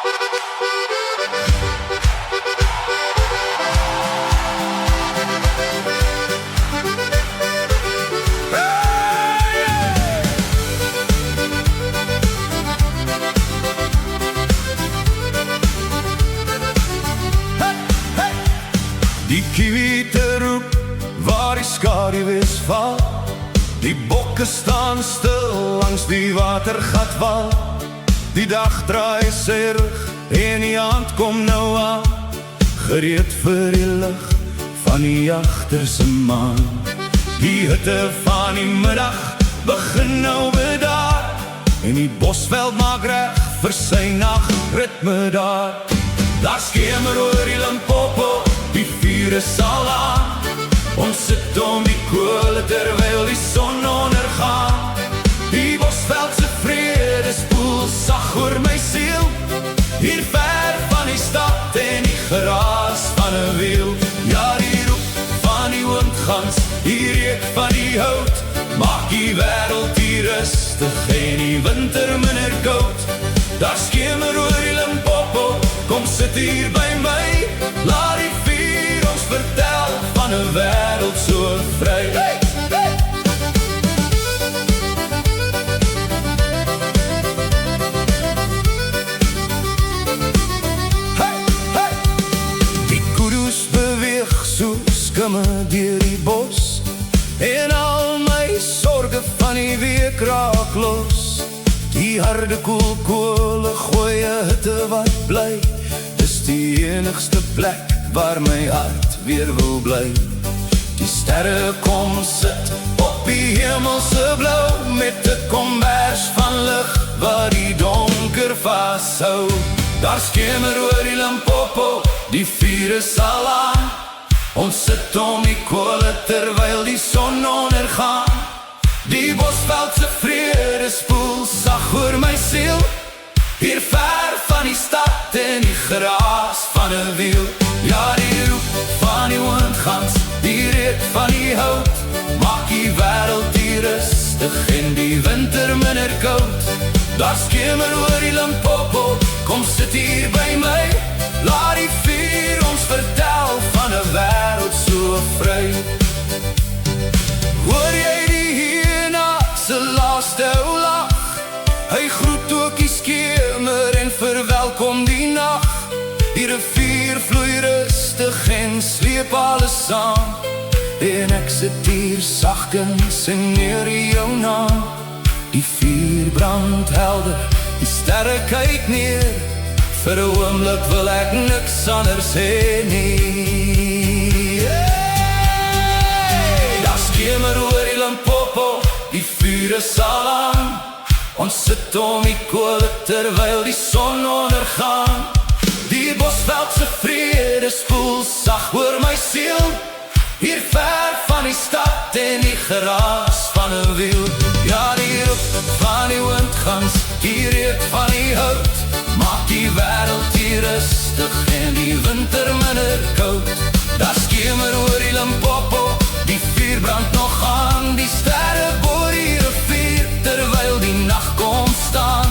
Die kiwiete roep waar die skaduwees val. Die bokke staan stil langs die watergat wal. Die dag draai sy rug en die aand kom nou aan, gereed vir die lig van die agterse maan. Die hitte van die middag begin nou bedaar, en die bosveld maak reg vir sy nachtritme daar. Daar skemer oor die Limpopo, die vuur is al aan. Ons sit om die kole terwyl die son ondergaan. Die bosveldse vrede spoel sag oor my siel, hier ver van die stad en die geraas van 'n wiel. Ja, die roep van die oomgans, die reuk van die hout, maak die wêreld hier rustig en die winter minder koud. Daar skemer oor die Limpopo, kom sit hier by my, laat die vuur ons vertel van 'n wêreld so vry. Hey, hey. Hey, hey. Die kudu's beweeg so skimme deur die bos, en al my sorge van die week raak los. Die harde koelkole gooi 'n hitte wat bly, dis die enigste plek waar my hart weer wil bly. Die sterre kom sit op die hemelse blou, met 'n kombers van lig wat die donker vashou. Daar skemer oor die Limpopo, die vuur is al aan. Ons sit om die kole terwyl die son ondergaan. Die bosveldse vrede spoel sag oor my siel, hier ver van die stad en die geraas van 'n wiel. Ja, die roep van die oomgans, die reuk van die hout, maak die wêreld hier rustig en die winter minder koud. Daar skemer oor die Limpopo, kom sit hier by my, laat die vuur ons vertel van 'n wêreld so vry. Hoor jy die hienaakse laaste lag? Hy groet ook die skemer en verwelkom die nag. Die rivier vloei rustig en sleep alles saam, en ek sit hier sagkens en neer jou naam. Die vuur brand helder, die sterre kyk neer, vir 'n oomblik wil ek niks anders hê nie. Hey, daar skemer oor die Limpopo, die vuur is al aan. Ons sit om die kole terwyl die son ondergaan. Die bosveldse vrede spoel sag oor my siel, hier ver van die stad en die geraas van 'n wiel. Ja, die roep van die oomgans, die reuk van die hout, maak die wêreld hier rustig en die winter minder koud. Daar skemer oor die Limpopo, die vuur brand nog aan. Die sterre bo die rivier terwyl die nag kom staan.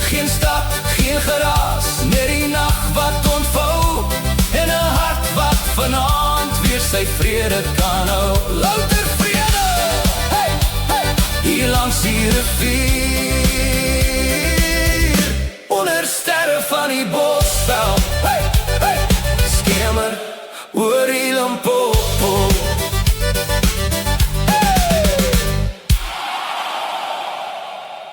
Geen stad, geen geraas, net die nag wat ontvou, en 'n hart wat vanaand weer sy vrede kan hou. Louter vrede, hey, hey, hier langs die rivier, onder sterre van die bos.